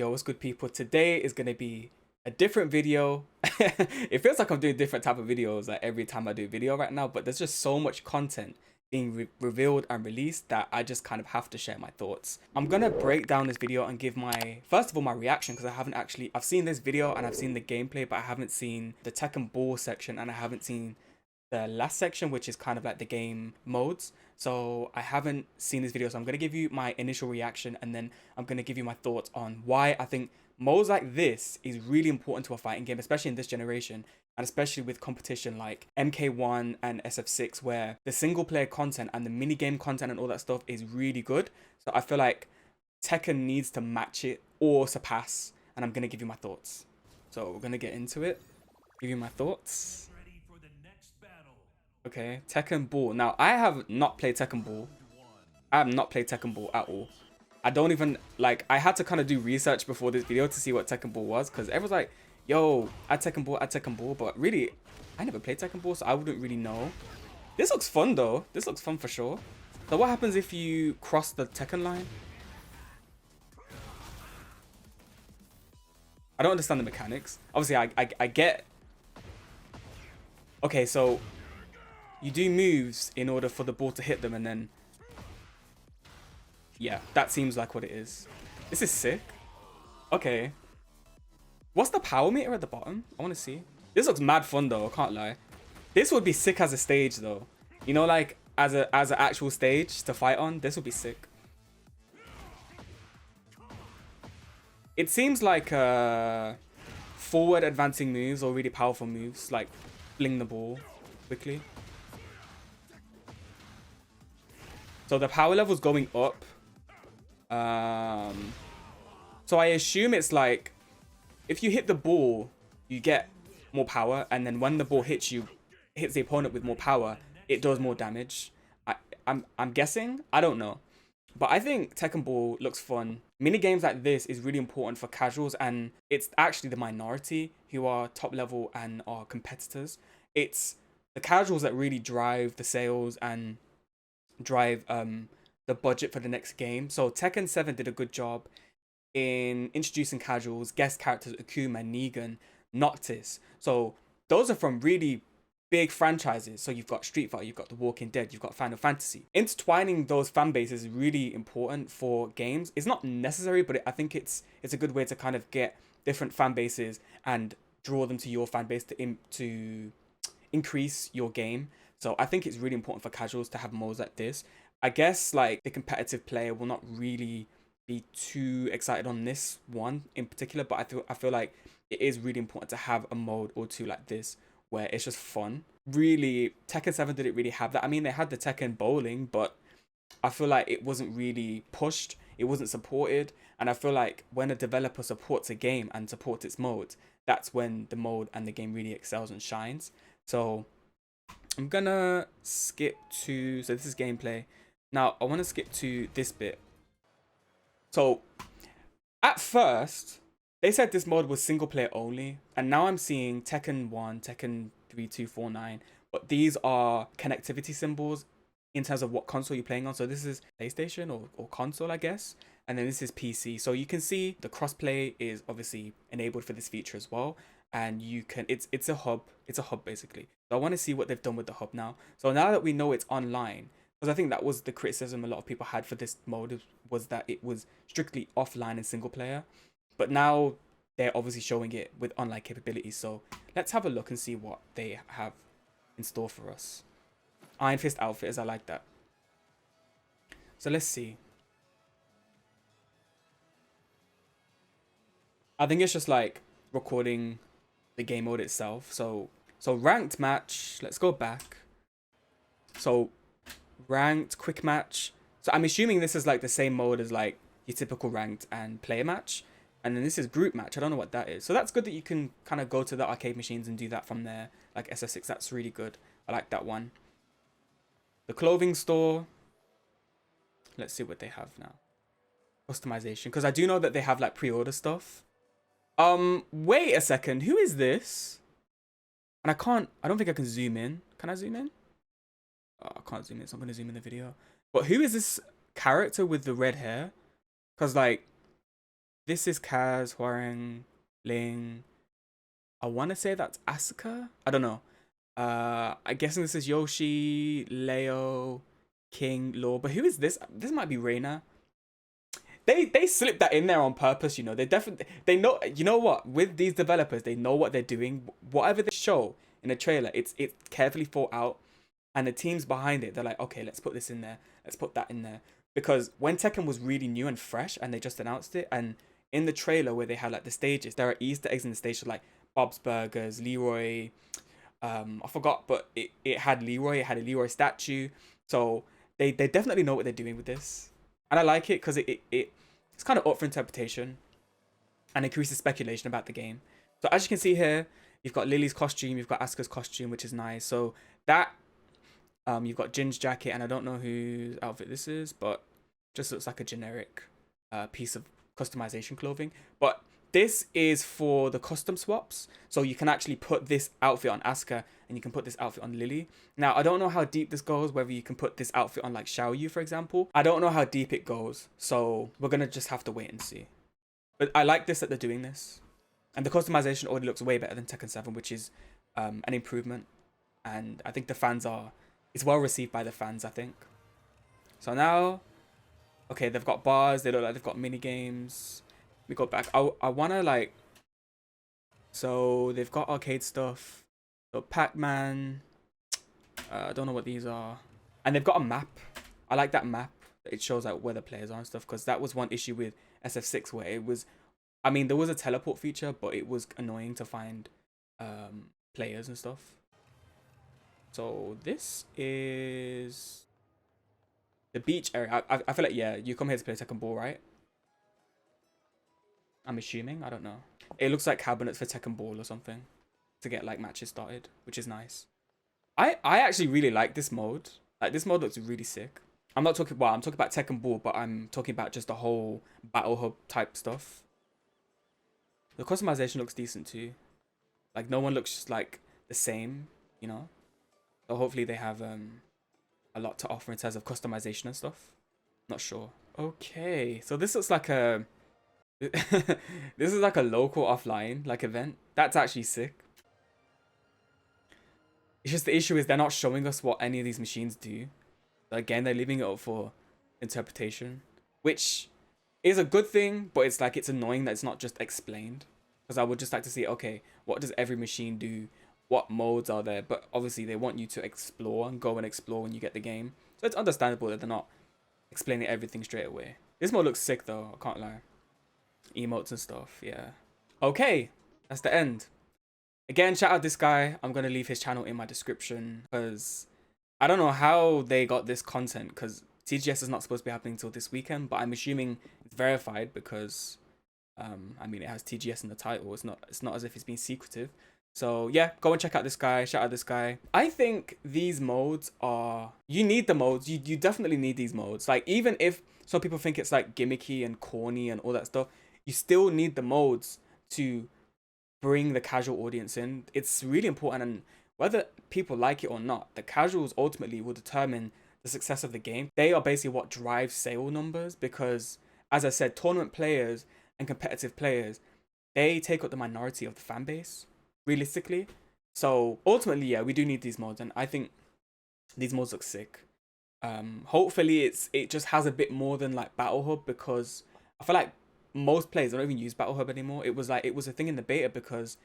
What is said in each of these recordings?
Yo, what's good, people? Today is gonna be a different video. It feels like I'm doing different type of videos like every time I do a video right now, but there's just so much content being revealed and released that I just kind of have to share my thoughts. I'm gonna break down this video and give my first of all my reaction, because I've seen this video and I've seen the gameplay, but I haven't seen the Tekken Ball section and I haven't seen the last section, which is kind of like the game modes. So I haven't seen this video, so I'm going to give you my initial reaction, and then I'm going to give you my thoughts on why I think modes like this is really important to a fighting game, especially in this generation, and especially with competition like MK1 and SF6, where the single player content and the mini game content and all that stuff is really good. So I feel like Tekken needs to match it or surpass, and I'm going to give you my thoughts. So we're going to get into it, give you my thoughts. Okay, Tekken Ball. Now, I have not played Tekken Ball. I have not played Tekken Ball at all. I don't even, like, I had to kind of do research before this video to see what Tekken Ball was, because everyone's like, yo, add Tekken Ball, but really, I never played Tekken Ball, so I wouldn't really know. This looks fun, though. This looks fun for sure. So what happens if you cross the Tekken line? I don't understand the mechanics. Obviously, I get... Okay, so you do moves in order for the ball to hit them, and then yeah, that seems like what it is. This is sick. Okay, what's the power meter at the bottom? I want to see. This looks mad fun though, I can't lie. This would be sick as a stage though, you know, like as an actual stage to fight on. This would be sick. It seems like forward advancing moves or really powerful moves, like fling the ball quickly. So the power level's going up. So I assume it's like, if you hit the ball, you get more power. And then when the ball hits you, hits the opponent with more power, it does more damage. I'm guessing. I don't know. But I think Tekken Ball looks fun. Mini games like this is really important for casuals, and it's actually the minority who are top level and are competitors. It's the casuals that really drive the sales and drive the budget for the next game. So Tekken 7 did a good job in introducing casuals, guest characters Akuma, Negan, Noctis. So those are from really big franchises. So you've got Street Fighter, you've got The Walking Dead, you've got Final Fantasy. Intertwining those fan bases is really important for games. It's not necessary, but I think it's a good way to kind of get different fan bases and draw them to your fan base to increase your game. So I think it's really important for casuals to have modes like this. I guess like the competitive player will not really be too excited on this one in particular, but I feel like it is really important to have a mode or two like this where it's just fun. Really, Tekken 7 didn't really have that. I mean, they had the Tekken bowling, but I feel like it wasn't really pushed. It wasn't supported. And I feel like when a developer supports a game and supports its modes, that's when the mode and the game really excels and shines. So I'm gonna skip to, so this is gameplay. Now I want to skip to this bit. So at first they said this mode was single player only, and now I'm seeing Tekken 1, Tekken 3, 2, 4, 9, but these are connectivity symbols in terms of what console you're playing on. So this is PlayStation or console, I guess, and then this is PC. So you can see the crossplay is obviously enabled for this feature as well, and you can, it's a hub basically. So I want to see what they've done with the hub now. So now that we know it's online, because I think that was the criticism a lot of people had for this mode, was that it was strictly offline and single player, but now they're obviously showing it with online capabilities. So let's have a look and see what they have in store for us. Iron Fist outfitters, I like that. So let's see. I think it's just like recording the game mode itself. So ranked match, let's go back. So ranked quick match. So I'm assuming this is like the same mode as like your typical ranked and player match. And then this is group match. I don't know what that is. So that's good that you can kind of go to the arcade machines and do that from there. Like SF6, that's really good. I like that one. The clothing store. Let's see what they have now. Customization. Because I do know that they have like pre-order stuff. Wait a second. Who is this? And I don't think I can zoom in. Can I zoom in? Oh, I can't zoom in, so I'm going to zoom in the video. But who is this character with the red hair? Because, like, This is Kaz, Huarang, Ling. I want to say that's Asuka. I don't know. I guessing this is Yoshi, Leo, King, Law. But who is this? This might be Reina. They slipped that in there on purpose, you know. They definitely they know, you know what, with these developers, they know what they're doing. Whatever they show in a trailer, it's carefully thought out, and the teams behind it, they're like, okay, let's put this in there, let's put that in there. Because when Tekken was really new and fresh and they just announced it, and in the trailer where they had like the stages, there are Easter eggs in the stages like Bob's Burgers, Leroy, I forgot, but it had Leroy, it had a Leroy statue. So they definitely know what they're doing with this. And I like it because it's kind of up for interpretation and increases speculation about the game. So as you can see here, you've got Lily's costume, you've got Asuka's costume, which is nice. So that you've got Jin's jacket, and I don't know whose outfit this is, but just looks like a generic piece of customization clothing. But this is for the custom swaps, so you can actually put this outfit on Asuka and you can put this outfit on Lily. Now, I don't know how deep this goes, whether you can put this outfit on like Xiaoyu, for example. I don't know how deep it goes, so we're gonna just have to wait and see. But I like this that they're doing this. And the customization already looks way better than Tekken 7, which is an improvement. And I think the fans are... It's well received by the fans, I think. So now... Okay, they've got bars. They look like they've got mini games. We go back. I want to like... So they've got arcade stuff. So Pac-Man. I don't know what these are. And they've got a map. I like that map. It shows like where the players are and stuff. Because that was one issue with SF6 where it was... I mean, there was a teleport feature, but it was annoying to find players and stuff. So this is the beach area. I feel like, yeah, you come here to play Tekken Ball, right? I'm assuming. I don't know. It looks like cabinets for Tekken Ball or something to get like matches started, which is nice. I actually really like this mode. Like this mode looks really sick. I'm not talking, well, I'm talking about Tekken Ball, but I'm talking about just the whole battle hub type stuff. The customization looks decent too. Like no one looks just like the same, you know? So hopefully they have a lot to offer in terms of customization and stuff. Not sure. Okay, so this looks like a... this is like a local offline like event. That's actually sick. It's just the issue is they're not showing us what any of these machines do. Again, they're leaving it up for interpretation, which is a good thing, but it's like it's annoying that it's not just explained. Because I would just like to see, okay, what does every machine do? What modes are there? But obviously they want you to explore and go and explore when you get the game. So it's understandable that they're not explaining everything straight away. This mode looks sick though, I can't lie. Emotes and stuff, yeah. Okay, that's the end. Again, shout out this guy. I'm going to leave his channel in my description because I don't know how they got this content because TGS is not supposed to be happening until this weekend, but I'm assuming it's verified because I mean, it has TGS in the title. It's not as if it's been secretive. So yeah, go and check out this guy. Shout out this guy. I think these modes are... You need the modes. You definitely need these modes. Like, even if some people think it's like gimmicky and corny and all that stuff, you still need the modes to bring the casual audience in. It's really important, and whether people like it or not, the casuals ultimately will determine the success of the game. They are basically what drives sale numbers because, as I said, tournament players and competitive players, they take up the minority of the fan base, realistically. So ultimately, yeah, we do need these mods, and I think these mods look sick. Hopefully it just has a bit more than like Battle Hub, because I feel like most players don't even use Battle Hub anymore. It was a thing in the beta because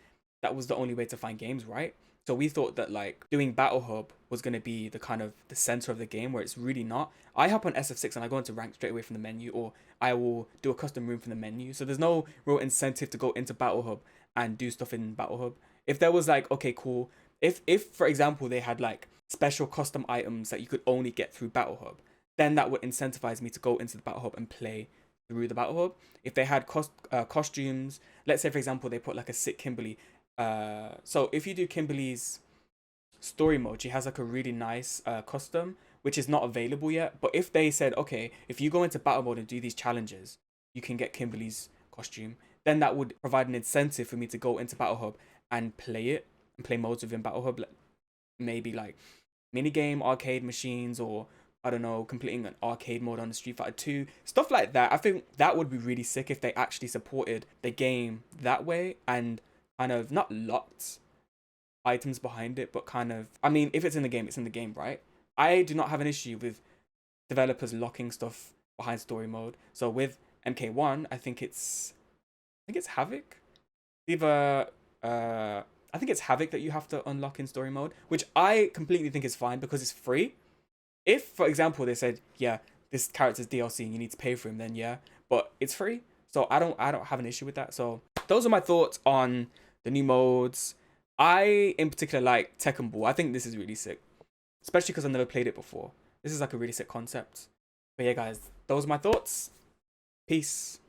that was the only way to find games, right? So we thought that like doing Battle Hub was going to be the kind of the center of the game, where it's really not. I hop on SF6 and I go into rank straight away from the menu, or I will do a custom room from the menu. So there's no real incentive to go into Battle Hub and do stuff in Battle Hub. If there was like, okay, cool. If for example, they had like special custom items that you could only get through Battle Hub, then that would incentivize me to go into the Battle Hub and play through the Battle Hub. If they had costumes, let's say for example they put like a sick Kimberly. So if you do Kimberly's story mode, she has like a really nice custom which is not available yet. But if they said, okay, if you go into battle mode and do these challenges, you can get Kimberly's costume, then that would provide an incentive for me to go into Battle Hub and play it, and play modes within Battle Hub, maybe like minigame arcade machines or I don't know, completing an arcade mode on Street Fighter 2, stuff like that. I think that would be really sick if they actually supported the game that way and kind of not locked items behind it, but kind of, I mean, if it's in the game, it's in the game, right? I do not have an issue with developers locking stuff behind story mode. So with MK1, I think it's Havoc. Either I think it's Havoc that you have to unlock in story mode, which I completely think is fine because it's free. If, for example, they said, yeah, this character's DLC and you need to pay for him, then yeah, but it's free. So I don't have an issue with that. So those are my thoughts on the new modes. I in particular like Tekken Ball. I think this is really sick, especially because I've never played it before. This is like a really sick concept. But yeah, guys, those are my thoughts. Peace.